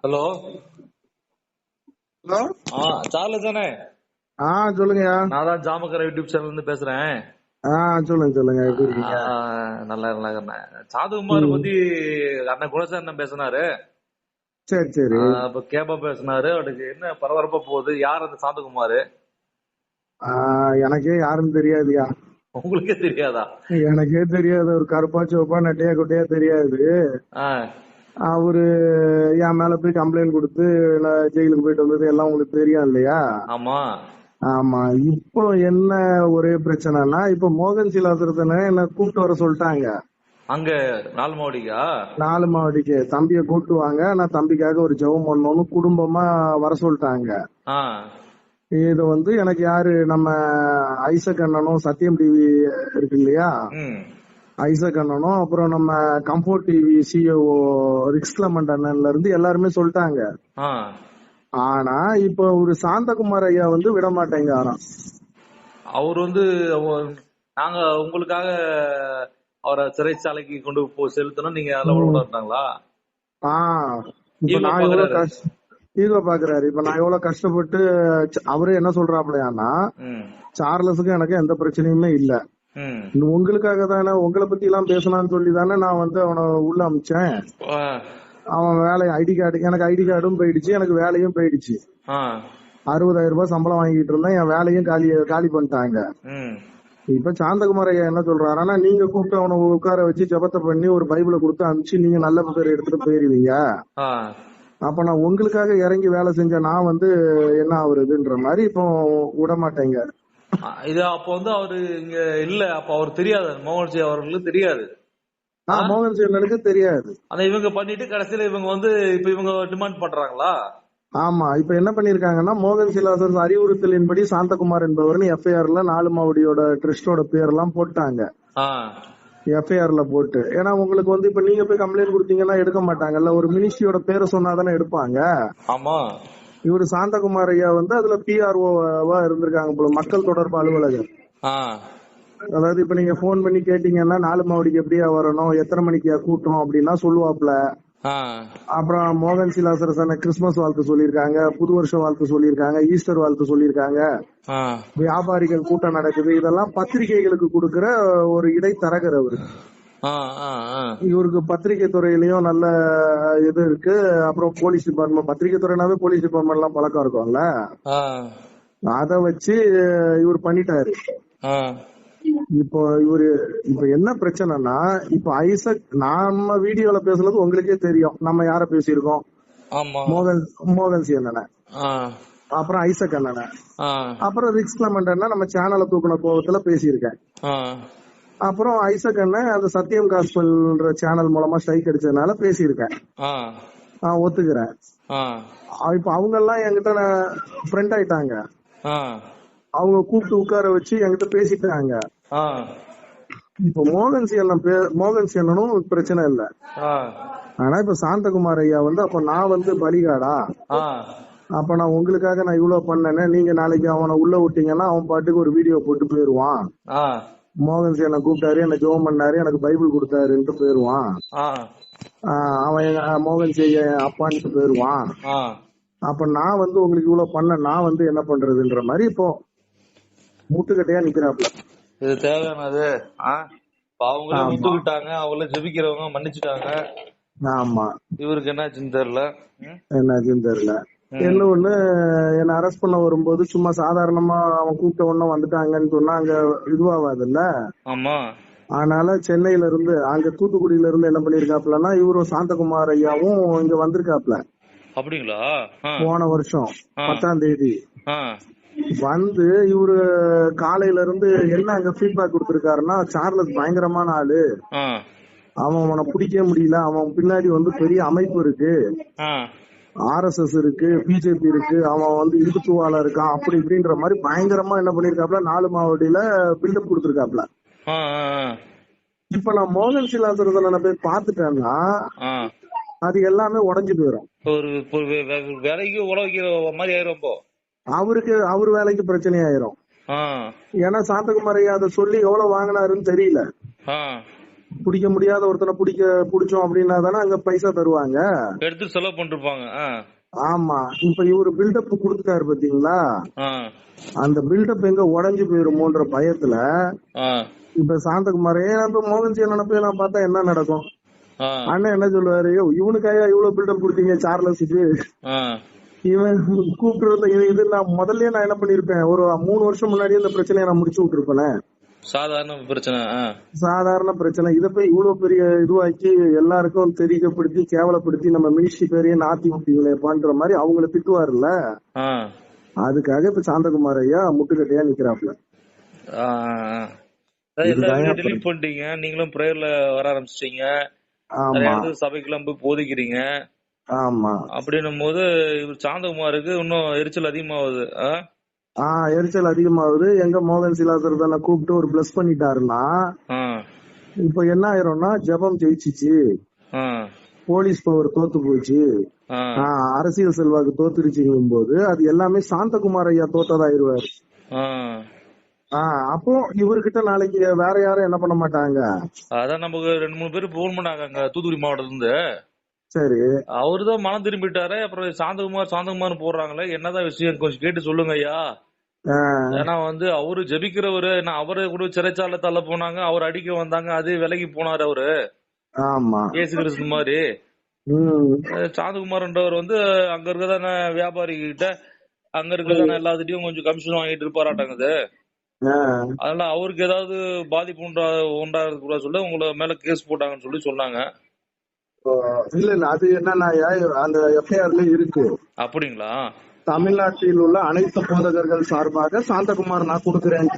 Hello. Hello. Charles தானே? சொல்லுங்கய்யா. நான் தான் ஜாமக்கரை யூடியூப் சேனல்ல இருந்து பேசுறேன். சொல்லுங்க எப்படி இருக்கீங்க? நல்லா இருக்கேன். சாந்தகுமார் பத்தி அண்ணன் குணசேகரன் அண்ணன் பேசினாரு. சரி சரி. இப்ப கேப்பா பேசினாரு. அவருக்கு என்ன பரபரப்பா போகுது? யார் அந்த சாந்தகுமார்? எனக்கே யாருன்னு தெரியாதுயா. உங்களுக்கே தெரியாதா? எனக்கே தெரியாது. ஒரு கருப்பா சிவப்பா நெட்டையா குட்டையா தெரியாது. அவரு என் மேல போய் கம்ப்ளைண்ட் கொடுத்து ஜெயிலுக்கு போயிட்டு வந்தது எல்லாம் உங்களுக்கு தெரியும் இல்லையா? ஆமா ஆமா. இப்போ என்ன ஒரே பிரச்சனைனா, இப்ப மோகன் சிலாசரத்தனை என்ன கூப்பிட்டு வர சொல்லிட்டாங்க. அங்க 4 மாவடிக்கா? 4 மாவடிக்கு தம்பிய கூப்பிட்டுவாங்க. நான் தம்பிக்காக ஒரு ஜெபம் பண்ணணும்னு குடும்பமா வர சொல்லிட்டாங்க. இது வந்து எனக்கு யாரு, நம்ம ஐசக் அண்ணனும் சத்தியம் டிவி இருக்கு இல்லையா, ஐசக் அண்ணனும் அப்புறம் நம்ம கம்ஃபோர்ட் டிவி சிஓ ரிக்ஸ் கிளமண்ட் அண்ணன்ல இருந்து எல்லாருமே சொல்லிட்டாங்க. ஆனா இப்ப ஒரு சாந்தகுமார் ஐயா வந்து விட மாட்டேங்க. அவர் வந்து நாங்க உங்களுக்காக அவரை சிறைச்சாலைக்கு கொண்டு போய் செலுத்தணும், நீங்க அதெல்லாம் விடமாட்டாங்களா? ஈகோ பாக்குறாரு. இப்ப நான் எவ்வளவு கஷ்டப்பட்டு அவரு என்ன சொல்றாப்லையானா, சார்லஸுக்கு எனக்கு எந்த பிரச்சனையுமே இல்ல, உங்களுக்காக தானே, உங்களை பத்தி எல்லாம் பேசலாம்னு சொல்லி தானே நான் வந்து அவனை உள்ள அமிச்சேன். அவன் வேலை ஐடி கார்டு, எனக்கு ஐடி கார்டும் போயிடுச்சு, எனக்கு வேலையும் போயிடுச்சு. 60,000 ரூபாய் சம்பளம் வாங்கிட்டு இருந்தேன், என் வேலையும் காலி பண்ணிட்டாங்க. இப்ப சாந்தகுமார் ஐயா என்ன சொல்றாருன்னா, நீங்க கூப்பிட்டு அவனை உட்கார வச்சு ஜபத்தை பண்ணி ஒரு பைபிளை கொடுத்து அனுப்பிச்சு நீங்க நல்ல பேர் எடுத்துட்டு போயிருவீங்க. அப்ப நான் உங்களுக்காக இறங்கி வேலை செஞ்ச நான் வந்து என்ன ஆகுறதுன்ற மாதிரி இப்போ விட மாட்டேங்க. இது அப்ப வந்து அவரு இங்க இல்ல, அப்ப அவர் தெரியாது, மோகன்சி அவர்களுக்கு தெரியாது. மோகன் சிவனுக்கு தெரியாது. ஆனா இவங்க பண்ணிட்டு கடைசியில இவங்க வந்து இப்ப இவங்க டிமாண்ட் பண்றாங்களா? ஆமா. இப்ப என்ன பண்ணிருக்காங்கன்னா, மோகன் சிலாசர் அறிவுறுத்தலின்படி சாந்தகுமார் என்பவர்னு எஃப்ஐஆர்ல 4 மாவடியோட ட்ரஸ்டோட பேர் எல்லாம் போட்டாங்க. எஃப்ஐஆர்ல போட்டு, ஏன்னா உங்களுக்கு வந்து இப்ப நீங்க போய் கம்ப்ளைண்ட் கொடுத்தீங்கன்னா எடுக்க மாட்டாங்கல்ல, ஒரு மினிஸ்ட்ரியோட பேரை சொன்னாதானே எடுப்பாங்க. ஆமா. இவரு சாந்தகுமார் ஐயா வந்து அதுல பிஆர்ஓவா இருந்திருக்காங்க போல, மக்கள் தொடர்பு அலுவலகம். அதாவது இப்ப நீங்க போன் பண்ணி கேட்டீங்கன்னா 4 மாவடிக்கு எப்படியா வரணும், எத்தனை மணிக்கு கூட்டம் அப்படின்னா சொல்லுவாப்ல. அப்புறம் மோகன் சிலாசரசன கிறிஸ்துமஸ் வாழ்த்து சொல்லியிருக்காங்க, புது வருஷ வாழ்த்து சொல்லியிருக்காங்க, ஈஸ்டர் வாழ்த்து சொல்லியிருக்காங்க, வியாபாரிகள் கூட்டம் நடக்குது, இதெல்லாம் பத்திரிகைகளுக்கு கொடுக்கிற ஒரு இடைத்தரகர் அவரு. இவருக்கு பத்திரிகை துறையிலயும் நல்ல இது இருக்கு. அப்புறம் போலீஸ் டிபார்ட்மெண்ட், பத்திரிகை துறைனாவே போலீஸ் டிபார்ட்மெண்ட் எல்லாம் பழக்கம் இருக்கும்ல, அத வச்சு இவர் பண்ணிட்டாரு. இப்போ இவரு இப்ப என்ன பிரச்சனைனா, இப்ப ஐசக் நம்ம வீடியோல பேசுனது உங்களுக்கே தெரியும், நம்ம யார பேசியிருக்கோம், மோகன் சி அண்ணன, அப்புறம் ஐசக் அண்ணன, அப்புறம் ரிக்ஸ் கிளமண்ட் அண்ணன் நம்ம சேனலை தூக்குன கோவத்துல பேசியிருக்கேன். அப்புறம் ஐசக் அண்ணன் அந்த சத்தியம் காஸ்பல்ன்ற சேனல் மூலமா ஸ்ட்ரைக் அடிச்சதுனால பேசியிருக்கேன். ஒத்துக்கிறேன். இப்ப அவங்க எல்லாம் என்கிட்ட ஃப்ரெண்ட் ஆயிட்டாங்க. அவங்க கூப்பிட்டு உட்கார வச்சு என்கிட்ட பேசிட்டாங்க. இப்ப மோகன் சி அண்ணனும் பிரச்சனை இல்ல. ஆனா இப்ப சாந்தகுமார் ஐயா வந்து, அப்ப நான் வந்து பலிகாடா, அப்ப நான் உங்களுக்காக நான் இவ்வளவு பண்ணேன்னு நீங்க நாளைக்கு அவனை உள்ள விட்டீங்கன்னா அவன் பாட்டுக்கு ஒரு வீடியோ போட்டு போயிருவான். மோகன் சி அண்ணன் கூப்பிட்டாரு, என்ன ஜோம் பண்ணாரு, எனக்கு பைபிள் கொடுத்தாருன்ட்டு போயிருவான். அவன் மோகன் சி அப்பான்ட்டு போயிருவான். அப்ப நான் வந்து உங்களுக்கு இவ்வளவு பண்ண, நான் வந்து என்ன பண்றதுன்ற மாதிரி இப்போ முட்டுக்கட்டையா நிக்கிறாப்ல. இது தேவையானது. அவங்களே முட்டுக்கிட்டாங்க, அவங்களே ஜெபிக்கிறவங்க மன்னிச்சுட்டாங்க. ஆமா. இவருக்கு என்னாச்சுன்னு தெரியல. என்ன ஒண்ணு, என்ன அரெஸ்ட் பண்ண வரும்போது சும்மா சாதாரணமா அவன் கூப்பிட்ட உடனே வந்துட்டாங்கன்னு சொன்னா அங்க இதுவாகாதுல்ல. ஆமா. அதனால சென்னையில இருந்து, அங்க தூத்துக்குடியில இருந்து என்ன பண்ணிருக்காப்லன்னா, இவரும் சாந்தகுமார் ஐயாவும் இங்க வந்திருக்காப்ல. அப்படிங்களா? போன வருஷம் 10ஆம் தேதி வந்து இவரு காலையில இருந்து என்ன அங்க ஃபீட்பேக் கொடுத்திருக்காருன்னா, சார்லஸ் பயங்கரமான ஆளு, அவனை பிடிக்க முடியல, அவன் பின்னாடி வந்து பெரிய அமைப்பு இருக்கு, RSS இருக்கு, பிஜேபி இருக்கு, அவன் வந்து இந்துத்துவால இருக்கான், அப்படி இப்படின்ற மாதிரி பயங்கரமா என்ன பண்ணிருக்காப்ல, 4 மாவடியில பில்டப் கொடுத்திருக்காப்ல. இப்ப நான் மோகன் சிலாசரசனை போய் பாத்துட்டேன்னா அது எல்லாமே உடஞ்சு போயிடும். வேலைக்கு உழவைக்கிற மாதிரி ஆயிரும். அவருக்கு அவர் வேலைக்கு பிரச்சனை ஆயிரும். ஏன்னா சாந்தகுமார் ஐயா அதை சொல்லி எவ்வளவு வாங்கினாருன்னு தெரியல. பிடிக்க முடியாத ஒருத்தனை பிடிச்சோம் அப்படின்னா தானே அங்க பைசா தருவாங்க, எடுத்து செலவு பண்ணிருப்பாங்க. ஆமா. இப்ப இவரு பில்டப் கொடுத்துட்டாரு பாத்தீங்களா, அந்த பில்டப் எங்க உடஞ்சு போயிருமோன்ற பயத்துல இப்ப சாந்தகுமாரே இப்ப மோகன்ஜி நினைப்ப நான் பார்த்தா என்ன நடக்கும், அண்ணன் என்ன சொல்லுவாரு, இவனுக்காயா இவ்வளவு பில்டப் கொடுத்தீங்க சார்லஸுக்கு, இவன் கூப்பிட்டு இது நான் முதல்ல நான் என்ன பண்ணிருப்பேன், ஒரு 3 வருஷம் முன்னாடியே இந்த பிரச்சனையை நான் முடிச்சு விட்டுருப்பேன். சாதாரண பிரச்சனை இத போய் இவ்வளவு பெரிய இதுவாக்கி எல்லாருக்கும் தெரியப்படுத்தி கேவலப்படுத்தி நம்ம மினிஸ்ட்ரி பேரையே நாத்தி விட்டீங்களே பண்ற மாதிரி அவங்கள திட்டுவாருல்ல, அதுக்காக இப்ப சாந்தகுமார் ஐயா முட்டுக்கட்டையா நிக்கிறாப்ல. டெலிட் பண்ணிட்டீங்க, நீங்களும் பிரேயர்ல வர ஆரம்பிச்சிட்டீங்க, சபைக்கெல்லாம் போய் போதிக்கிறீங்க. ஆமா, அப்படின்னும் போது சாந்தகுமாருக்கு இன்னும் எரிச்சல் அதிகமாகுது. எரிச்சல் அதிகமாகுது. எங்க மோகன் சிலாசரதனை கூப்பிட்டு ஒரு பிளஸ் பண்ணிட்டாருன்னா இப்ப என்ன ஆயிரும்னா, ஜபம் ஜெயிச்சிச்சு, போலீஸ் பவர் தோத்து போச்சு, அரசியல் செல்வாக்கு தோத்துருச்சுங்கும் போது அது எல்லாமே சாந்தகுமார் ஐயா தோத்ததாயிருவாரு. அப்போ இவர்கிட்ட நாளைக்கு வேற யாரும் என்ன பண்ண மாட்டாங்க. அதான் நமக்கு 2-3 பேர் போன் பண்ணாங்க தூத்துக்குடி மாவட்டத்துல இருந்து. சரி, அவருதான் மனம் திரும்பிட்டாரு. அப்புறம் சாந்தகுமார் போடுறாங்களே, என்னதான் விஷயம் கொஞ்சம் கேட்டு சொல்லுங்க ஐயா. ஏன்னா அவரு ஜபிக்கிறவரு, அவரு கூட சிறைச்சாலை தள்ள போனாங்க, அவர் அடிக்க வந்தாங்க, அதே விலகி போனாரு அவரு. ஆமா, ஏசு கிறிஸ்து மாதிரி. சாந்தகுமார்ன்றவர் அங்க இருக்கதான வியாபாரி கிட்ட, அங்க இருக்கதான எல்லாத்திட்டையும் கொஞ்சம் கமிஷன் வாங்கிட்டு இருப்பாராட்டாங்குது. அதனால அவருக்கு ஏதாவது பாதிப்பு உண்டாக சொல்ல உங்களை மேல கேஸ் போட்டாங்கன்னு சொல்லி சொன்னாங்க. இல்ல அது என்னன்னா அந்த எஃப்ஐஆர்ல இருக்கு. அப்படிங்களா? தமிழ்நாட்டில் உள்ள அனைத்து போதகர்கள் சார்பாக சாந்தகுமார் நான் கொடுக்கிறேன்.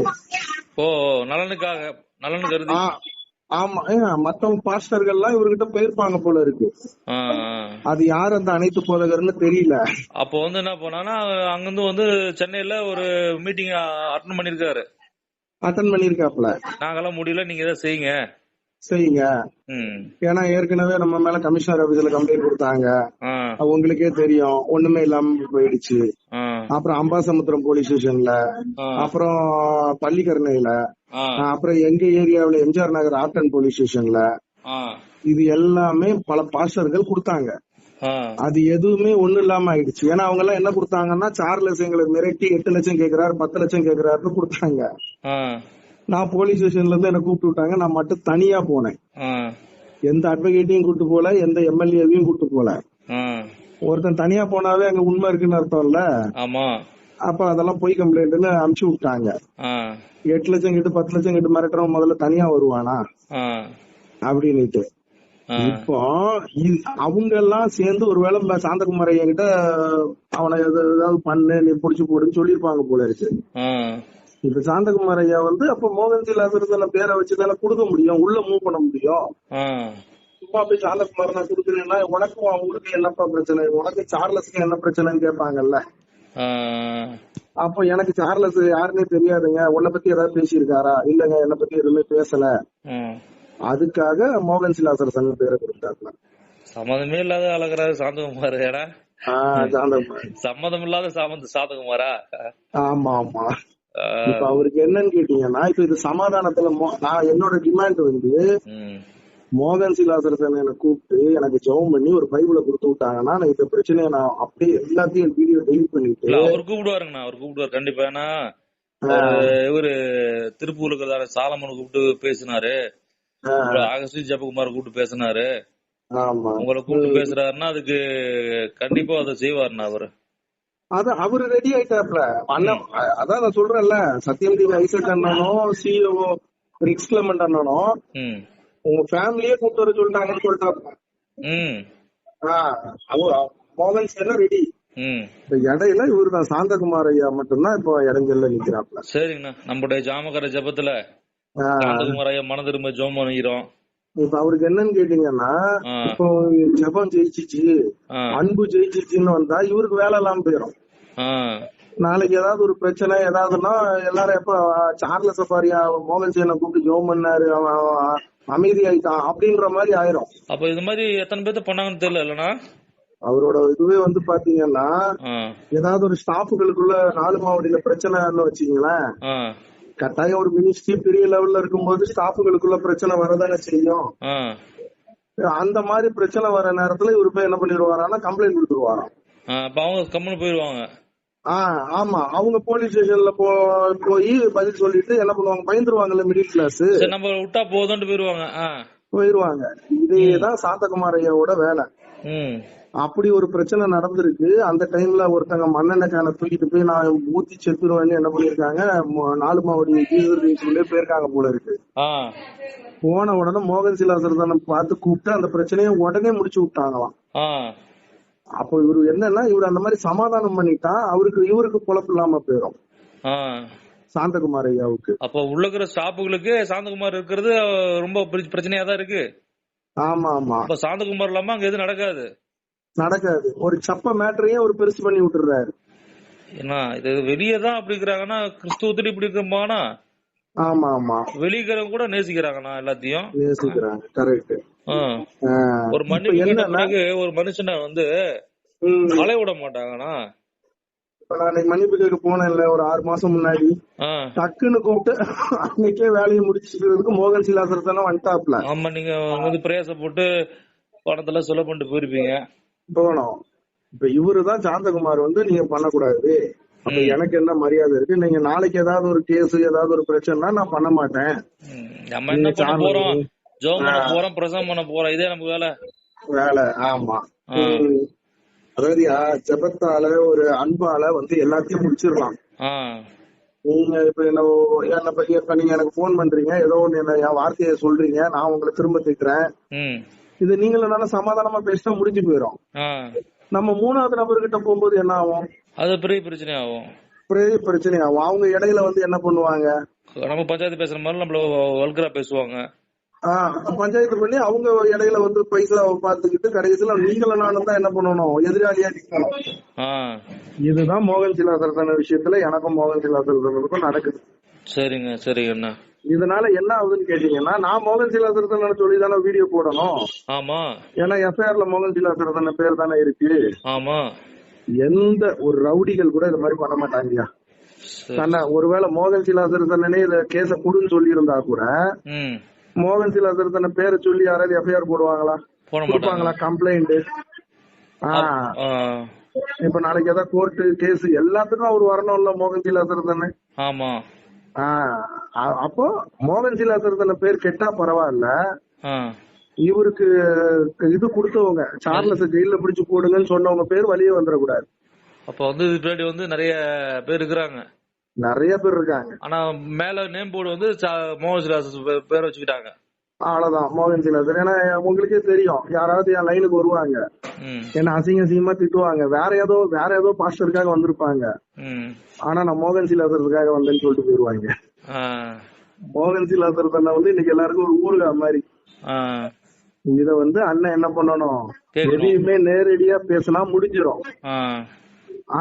ஓ, நலனு கருதி. ஆமா, மத்தவங்க பாஸ்டர்கள்லாம் இவர்கிட்ட போயிருப்பாங்க போல இருக்கு. அது யார் அந்த அனைத்து போதகர்னு தெரியல. அப்போ என்ன போனா அங்கிருந்து சென்னையில ஒரு மீட்டிங் அட்டெண்ட் பண்ணிருக்காப்ல. நாங்கெல்லாம் முடியல, நீங்க ஏதாவது செய்யுங்க. ஏன்னா ஏற்கனவே நம்ம மேல கமிஷனர் ஆபீஸ்ல கம்ப்ளைண்ட் கொடுத்தாங்க, உங்களுக்கே தெரியும், ஒண்ணுமே இல்லாம போயிடுச்சு. அப்புறம் அம்பாசமுத்திரம் போலீஸ் ஸ்டேஷன்ல, அப்புறம் பள்ளிக்கரணையில, அப்புறம் எங்க ஏரியாவில எம்ஜிஆர் நகர் ஆர்டன் போலீஸ் ஸ்டேஷன்ல, இது எல்லாமே பல பாஸ்டர்கள் கொடுத்தாங்க. அது எதுவுமே ஒண்ணு இல்லாம ஆயிடுச்சு. ஏன்னா அவங்க எல்லாம் என்ன கொடுத்தாங்கன்னா, சார்லஸ் எங்களை மிரட்டி 8 லட்சம் கேக்குறாரு, 10 லட்சம் கேக்குறாருன்னு கொடுத்தாங்க. நான் போலீஸ் ஸ்டேஷன்ல இருந்து என்ன கூப்பிட்டு விட்டாங்க, நான் மட்டும் தனியா போனேன். எந்த அட்வொகேட்டையும் கூட்டு போல, எந்த எம்எல்ஏவையும் கூட்டு போல. ஒருத்தன் தனியா போனாவே அங்க உண்மை இருக்குன்னு அர்த்தம்ல. அப்ப அதெல்லாம் போய் கம்ப்ளைண்ட்னு அனுப்பிச்சு விட்டாங்க. 8 லட்சம் கிட்ட 10 லட்சம் கிட்ட மிரட்டுறவன் முதல்ல தனியா வருவானா அப்படின்னுட்டு. இப்போ அவங்க எல்லாம் சேர்ந்து ஒருவேளை சாந்தகுமார் ஐயா கிட்ட அவனை ஏதாவது பண்ணு, நீ புடிச்சு போடுன்னு சொல்லிருப்பாங்க போல இருக்கு. இப்ப சாந்தகுமார் ஐயா அப்ப மோகன்ஜி லாசரதனை பேரை வச்சுதானே கொடுக்க முடியும், உள்ள மூவ் பண்ண முடியும். சும்மா போய் சாந்தகுமார் நான் கொடுக்குறேன்னா உனக்கும் அவங்களுக்கு என்னப்பா பிரச்சனை, உனக்கு சார்லஸுக்கு என்ன பிரச்சனைன்னு கேட்பாங்கல்ல. அப்ப எனக்கு சார்லஸ் யாருன்னே தெரியாதுங்க, உன்னை பத்தி ஏதாவது பேசியிருக்காரா, இல்லங்க என்னை பத்தி எதுவுமே பேசல, அதுக்காக மோகன் சிலாசரசன் பேரை கொடுத்தாங்க. சம்மதமே இல்லாத அழகிறாரு சாந்தகுமார். சம்மதம் இல்லாத சாந்தகுமாரா? ஆமா ஆமா. இப்ப அவருக்கு என்னன்னு கேட்டீங்கன்னா, இப்ப இது சமாதானத்துல நான் என்னோட டிமாண்ட் மோகன் சிலாசரசன் என்ன கூப்பிட்டு எனக்கு ஜெபம் பண்ணி ஒரு பைபிளை கொடுத்து விட்டாங்கன்னா நான் இந்த பிரச்சனையை நான் அப்படியே எல்லாத்தையும் வீடியோ டெலிட் பண்ணிட்டு. அவர் கூப்பிடுவாருங்கண்ணா, அவர் கூப்பிடுவார் கண்டிப்பா. ஏன்னா இவரு திருப்பூர்ல சாலமன் கூப்பிட்டு பேசினாரு, அகஸ்டின் ஜெபகுமார் கூப்பிட்டு பேசினாரு, உங்களை கூப்பிட்டு பேசுறாருன்னா அதுக்கு கண்டிப்பா அதை செய்வாருண்ணா அவரு. அதான் அவரு ரெடி ஆயிட்டாப்ல. அதான் நான் சொல்றேன்ல, சத்தியம் டிவி ஐசக் அண்ணனும் சிஓ ரிக்ஸ் கிளமெண்ட் அண்ணனும் உங்க ஃபேமிலியே கூட்டு வர சொல்லிட்டாங்கன்னு சொல்லிட்டாப்ல. மோகன் சார் ரெடி. இடையில இவருதான் சாந்தகுமார் ஐயா மட்டும்தான் இப்போ இடைஞ்சல்ல நிக்கிறாப்ல. சரிங்கண்ணா, நம்மளுடைய ஜாமகர ஜபத்துல சாந்தகுமார் ஐயா மன திரும்ப ஜோம் பண்ணிக்கிறோம். இப்ப அவருக்கு என்னன்னு கேட்டீங்கன்னா, இப்போ ஜபம் ஜெயிச்சிச்சு, அன்பு ஜெயிச்சிச்சுன்னு வந்தா இவருக்கு வேலை இல்லாம போயிடும். நாளைக்கு ஏதாவது ஒரு பிரச்சனை ஏதாவதுன்னா எல்லாரும் எப்ப சார்லஸ் சஃபாரியா மோகன் சேனை கூப்பிட்டு ஜோம் பண்ணாரு, அமைதி ஆயிட்டான் அப்படின்ற மாதிரி ஆயிரும். அப்ப இது மாதிரி எத்தனை பேர்த்த பண்ணாங்கன்னு தெரியல இல்லனா. அவரோட இதுவே பாத்தீங்கன்னா, ஏதாவது ஒரு ஸ்டாஃபுகளுக்குள்ள 4 மாவட்டத்துல பிரச்சனைன்னு வச்சுங்களேன், கட்டாயம் ஒரு மினிஸ்ட்ரி பெரிய லெவல்ல இருக்கும்போது ஸ்டாஃபுகளுக்குள்ள பிரச்சனை வரதானே செய்யும். அந்த மாதிரி பிரச்சனை வர நேரத்துல இவரு போய் என்ன பண்ணிடுவாரான்னா கம்ப்ளைண்ட் கொடுத்துருவாராம். அவங்க கம்முன்னு போயிருவாங்க. ஆமா, அவங்க போலீஸ் ஸ்டேஷன்ல போய் பதில் சொல்லிட்டு என்ன பண்ணுவாங்க, பயந்துருவாங்கல்ல மிடில் கிளாஸ், நம்ம விட்டா போதும்னு போயிருவாங்க. இதேதான் சாந்தகுமார் ஐயாவோட வேலை. அப்படி ஒரு பிரச்சனை நடந்திருக்கு. அந்த டைம்ல ஒருத்தங்க மண்ணெண்ணெய் கேனை தூக்கிட்டு போய் நான் ஊத்தி செத்துருவேன்னு என்ன பண்ணிருக்காங்க, 4 மாவடி போயிருக்காங்க போல இருக்கு. போன உடனே மோகன் சிலாசரதனை பார்த்து கூப்பிட்டு அந்த பிரச்சனையை உடனே முடிச்சு விட்டாங்களாம். அப்போ இவரு என்னன்னா, இவரு அந்த மாதிரி சமாதானம் பண்ணிட்டா இவருக்கு பொழப்பு இல்லாம போயிடும் சாந்தகுமார் ஐயாவுக்கு. அப்ப உள்ள இருக்கிற ஸ்டாஃபுகளுக்கு சாந்தகுமார் இருக்கிறது ரொம்ப பிரச்சனையா தான் இருக்கு. ஆமா ஆமா, அப்ப சாந்தகுமார் இல்லாம அங்க எதுவும் நடக்காது. ஒரு சப்ப மேட்டரையே ஒரு பெருசு பண்ணி விட்டுறாரு. ஏன்னா இது வெளியேதான் அப்படி இருக்கிறாங்கன்னா கிறிஸ்துவத்துல இப்படி இருக்கிறாங்கன்னா. ஆமா ஆமா, வெளிக்கிறவங்க கூட நேசிக்கிறாங்கண்ணா, எல்லாத்தையும் நேசிக்கிறாங்க. கரெக்ட். ஒரு மன்னிப்பு ஒரு மனுஷனை அலை விட மாட்டாங்கண்ணா. நான் மன்னிப்பு கேட்க போனேன்ல ஒரு 6 மாசம் முன்னாடி, டக்குன்னு கூப்பிட்டு அன்னைக்கே வேலையை முடிச்சுக்கிறதுக்கு மோகன் சிலாசரதனை வந்துட்டாப்ல. ஆமா, நீங்க பிரயாசப்பட்டு பணத்துல செலவு பண்ணிட்டு போயிருப்பீங்க. போனோம். இப்ப இவருதான் சாந்தகுமார் நீங்க பண்ணக்கூடாது, அப்ப எனக்கு என்ன மரியாதை இருக்கு, நீங்க நாளைக்கு ஏதாவது ஒரு கேஸ் ஏதாவது ஒரு பிரச்சனைனா நான் பண்ண மாட்டேன். நம்ம என்ன பண்ண போறோம், ஜோம் பண்ண போறோம், பிரசவம் பண்ண போறோம், இதே நமக்கு வேலை. ஆமா, அதாவது ஜபத்தால ஒரு அன்பால எல்லாத்தையும் முடிச்சிடலாம். நீங்க இப்ப நீங்க எனக்கு போன் பண்றீங்க, ஏதோ ஒண்ணு என் வார்த்தையை சொல்றீங்க, நான் உங்களை திரும்ப திட்டுறேன், இது நீங்களும் சமாதானமா பேசினா முடிஞ்சு போயிடும். நம்ம 3வது நபர்கிட்ட போகும்போது என்ன ஆகும், அது பெரிய பிரச்சனை ஆகும். அவங்க இடையில என்ன பண்ணுவாங்க, நம்ம பஞ்சாயத்து பேசுற மாதிரி நம்மள வல்கரா பேசுவாங்க. பஞ்சாயத்து பண்ணி அவங்க இடையில பைசா பாத்துக்கிட்டு கடைசியில நீங்களும் நானும் தான் என்ன பண்ணணும், எதிராளியா நிக்கணும். இதுதான் மோகன் சிலாசரதன விஷயத்துல எனக்கும் மோகன் சிலாசரதனுக்கும் நடக்குது. சரிங்க சரிங்க. இதனால என்ன ஆகுதுன்னு கேட்டீங்கன்னா, நான் மோகன் சிலாசரதன சொல்லி தானே வீடியோ போடணும். ஆமா, ஏன்னா எஃப்ஐஆர்ல மோகன் சிலாசரதன பேர் தானே இருக்கு. ஆமா, எந்த ஒரு ரவுடிகள் கூட இது மாதிரி பண்ண மாட்டாங்கயா. ஒருவேளை மோகன் சிலாசரதனே இத கேஸ குடுன்னு சொல்லி இருந்தா கூட மோகன் சிலாசரதன பேரை சொல்லி யாராவது எஃப்ஐஆர் போடுவாங்களா, கொடுப்பாங்களா கம்ப்ளைண்ட்? இப்ப நாளைக்கு ஏதாவது கோர்ட்டு கேஸ் எல்லாத்துக்கும் அவர் வரணும்ல மோகன் சிலாசரதன. ஆமா, அப்போ மோகன் சிலாசரதன பேர் கெட்டா பரவாயில்ல, இவருக்கு இது கொடுத்தவங்க சார்லஸ் ஜெயில பிடிச்சு போடுங்கன்னு சொன்னவங்க பேர் வெளியே வந்துடக்கூடாது. அப்ப நிறைய பேர் இருக்கிறாங்க, ஆனா மேல நேம் போர்டு மோகன் சிலாசர் பேர் வச்சுக்கிட்டாங்க. அவ்வளவுதான் மோகன் சிலாசர். ஏன்னா உங்களுக்கே தெரியும், யாராவது என் லைனுக்கு வருவாங்க, என்ன அசிங்கமா திட்டுவாங்க, வேற ஏதோ பாஸ்டருக்காக வந்திருப்பாங்க, ஆனா நான் மோகன் சிலாசருக்காக வந்தேன்னு சொல்லிட்டு போயிருவாங்க. மோகன் சிலாசர் இன்னைக்கு எல்லாருக்கும் ஒரு ஊருகா மாதிரி. இத அண்ணன் என்ன பண்ணணும், எதையுமே நேரடியா பேசினா முடிஞ்சிடும்.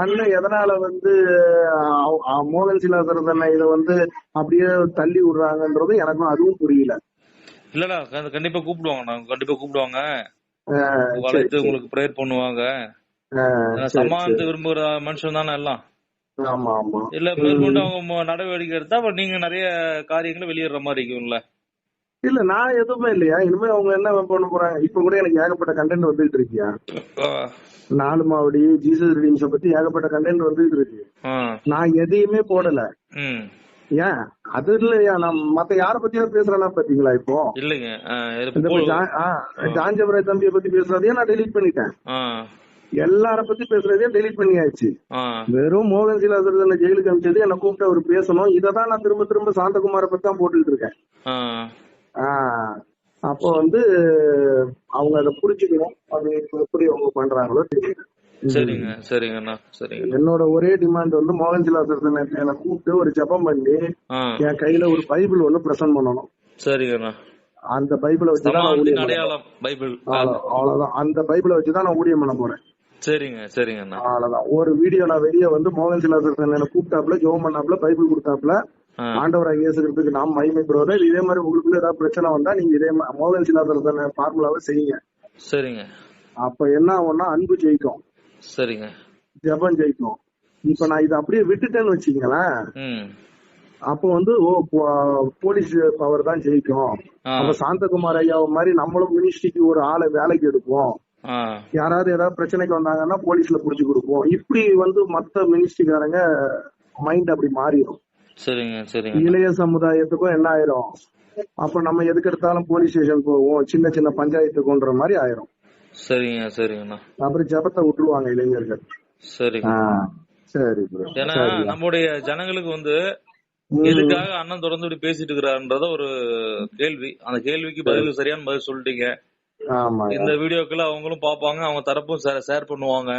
அண்ணன் எதனால மோகன் சிலாசரதனை இத அப்படியே தள்ளி விடுறாங்கன்றது எனக்கும் அதுவும் புரியல. இல்லடா, கண்டிப்பா கூப்பிடுவாங்க, வளைத்து உங்களுக்கு பிரேயர் பண்ணுவாங்க. சமாதானத்தை விரும்புகிற மனுஷன் தானே எல்லாம். ஆமா ஆமா, இல்ல மேற்கொண்டு அவங்க நடவடிக்கை எடுத்தா நீங்க நிறைய காரியங்களை வெளியிடுற மாதிரி இருக்கும்ல. இல்ல நான் எதுவுமே இல்லையா, இனிமே அவங்க என்ன பண்ண போறாங்க. இப்ப கூட எனக்கு ஏகப்பட்ட கண்டென்ட் வந்துட்டு இருக்கியா, 4 மாவடி ஜீசஸ் ரீடிங்ஸ பத்தி ஏகப்பட்ட கண்டென்ட் வந்துட்டு இருக்கு. நான் எதையுமே போடல. ஏன் அது இல்லையா, நான் மத்த யார பத்தியாவது பேசுறேன்னா பாத்தீங்களா, இப்போ இல்லைங்க ஜான்ஜபராய் தம்பியை பத்தி பேசுறதையே நான் டெலீட் பண்ணிட்டேன். எல்லார பத்தி பேசுறதையும் டெலீட் பண்ணியாச்சு. வெறும் மோகன் சிலாசரதனை ஜெயிலுக்கு அனுப்பிச்சது என்ன கூப்பிட்டு அவர் பேசணும், இததான் நான் திரும்ப திரும்ப சாந்தகுமாரை பத்தி தான் போட்டுட்டு இருக்கேன். அப்போ அவங்க அதை புரிஞ்சுக்கணும், அது எப்படி அவங்க பண்றாங்களோ தெரியும். சரிங்க சரிங்கண்ணா சரிங்க. என்னோட ஒரே டிமாண்ட் மோகன் சிலாசரதனை என்ன கூப்பிட்டு ஒரு ஜெபம் பண்ணி என் கையில ஒரு பைபிள் பிரசன்ட் பண்ணணும். சரிங்கண்ணா. அந்த பைபிளை வச்சுதான் அவ்வளவுதான், அந்த பைபிளை வச்சுதான் நான் ஊழியம் பண்ண போறேன். சரிங்க சரிங்கண்ணா. அவ்வளவுதான். ஒரு வீடியோ நான் வெளியே மோகன் சிலாசரதனை என்ன கூப்பிட்டாப்ல, ஜெபம் பண்ணாப்ல, பைபிள் கொடுத்தாப்ல, ஆண்டவராக இயேசுகிறதுக்கு நாம் மகிமை பெறுவதா. இதே மாதிரி உங்களுக்குள்ள ஏதாவது பிரச்சனை வந்தா நீங்க இதே மோகன் சிலாசரதனை ஃபார்முலாவை செய்யுங்க. சரிங்க. அப்ப என்ன ஆகும்னா அன்பு ஜெயிக்கும். சரிங்க. ஜெபம் ஜெயிக்கும். இப்ப நான் இதை அப்படியே விட்டுட்டேன்னு வச்சுங்களேன், அப்ப வந்து போலீஸ் பவர் தான் ஜெயிக்கும். அப்ப சாந்தகுமார் ஐயா மாதிரி நம்மளும் மினிஸ்ட்ரிக்கு ஒரு ஆளை வேலைக்கு எடுப்போம். யாராவது ஏதாவது பிரச்சனைக்கு வந்தாங்கன்னா போலீஸ்ல புடிச்சு கொடுப்போம். இப்படி வந்து மத்த மினிஸ்ட்ரிக்காரங்க மைண்ட் அப்படி மாறிடும். இளைய சமுதாயத்துக்கும் என்ன ஆயிரும், அப்ப நம்ம எதுக்கு எடுத்தாலும் போலீஸ் ஸ்டேஷன் போவோம், சின்ன சின்ன பஞ்சாயத்துக்குன்ற மாதிரி ஆயிரும். சரிங்கண்ணா. அப்புறம் ஜபத்தை விட்டுருவாங்க இளைஞர்கள். சரி. ஏன்னா நம்முடைய ஜனங்களுக்கு வந்து எதுக்காக அண்ணன் தொடர்ந்து பேசிட்டு இருக்கிறாருன்றத ஒரு கேள்வி. அந்த கேள்விக்கு பதில் சரியான பதில் சொல்லிட்டீங்க. இந்த வீடியோக்கள் அவங்களும் பாப்பாங்க, அவங்க தரப்பும் ஷேர் பண்ணுவாங்க.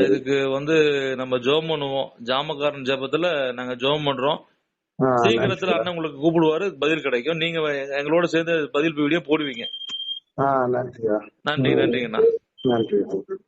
இதுக்கு வந்து நம்ம ஜெபம் பண்ணுவோம். ஜாமக்காரன் ஜெபத்துல நாங்க ஜெபம் பண்றோம். சீக்கிரத்துல அண்ணன் உங்களுக்கு கூப்பிடுவாரு, பதில் கிடைக்கும். நீங்க எங்களோட சேர்ந்து பதில் வீடியோ போடுவீங்க. நன்றிங்கண்ணா. நன்றிங்கண்ணா.